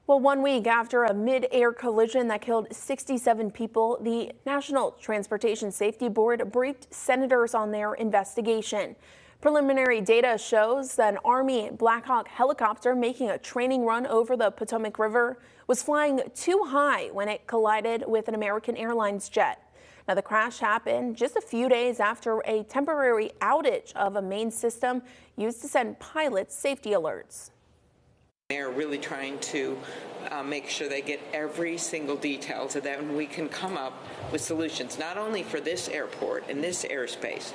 Well, 1 week after a mid-air collision that killed 67 people, the National Transportation Safety Board briefed senators on their investigation. Preliminary data shows that an Army Black Hawk helicopter making a training run over the Potomac River was flying too high when it collided with an American Airlines jet. Now, the crash happened just a few days after a temporary outage of a main system used to send pilots safety alerts. They're really trying to make sure they get every single detail so that we can come up with solutions, not only for this airport and this airspace,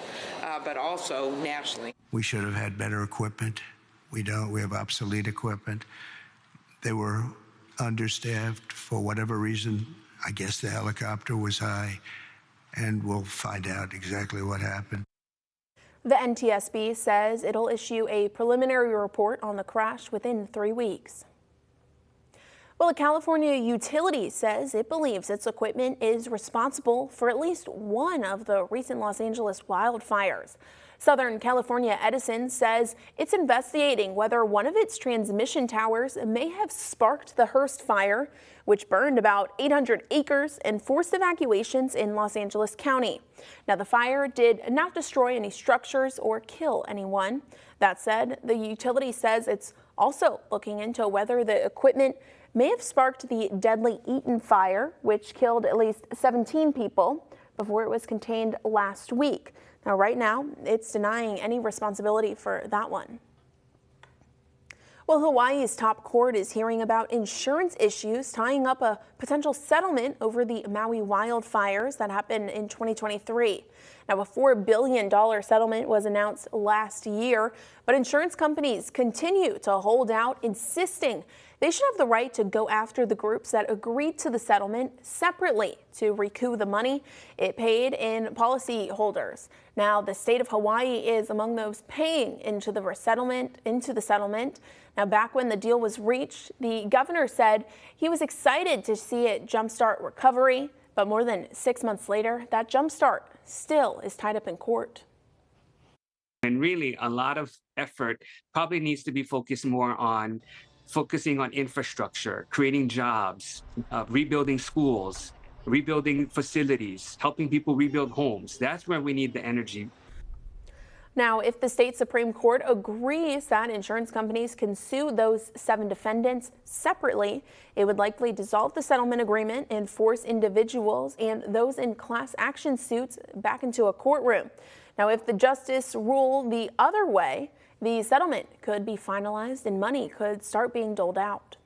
but also nationally. We should have had better equipment. We don't. We have obsolete equipment. They were understaffed for whatever reason. I guess the helicopter was high, and we'll find out exactly what happened. The NTSB says it'll issue a preliminary report on the crash within 3 weeks. Well, a California utility says it believes its equipment is responsible for at least one of the recent Los Angeles wildfires. Southern California Edison says it's investigating whether one of its transmission towers may have sparked the Hearst fire, which burned about 800 acres and forced evacuations in Los Angeles County. Now, the fire did not destroy any structures or kill anyone. That said, the utility says it's also looking into whether the equipment may have sparked the deadly Eaton fire, which killed at least 17 people before it was contained last week. Now, right now, it's denying any responsibility for that one. Well, Hawaii's top court is hearing about insurance issues tying up a potential settlement over the Maui wildfires that happened in 2023. Now, a $4 billion settlement was announced last year, but insurance companies continue to hold out, insisting they should have the right to go after the groups that agreed to the settlement separately to recoup the money it paid in policyholders. Now, the state of Hawaii is among those paying into the settlement. Now, back when the deal was reached, the governor said he was excited to see it jumpstart recovery, but more than 6 months later, that jumpstart still is tied up in court. And really, a lot of effort probably needs to be focusing on infrastructure, creating jobs, rebuilding schools, rebuilding facilities, helping people rebuild homes. That's where we need the energy. Now, if the state Supreme Court agrees that insurance companies can sue those 7 defendants separately, it would likely dissolve the settlement agreement and force individuals and those in class action suits back into a courtroom. Now, if the justice rule the other way, the settlement could be finalized and money could start being doled out.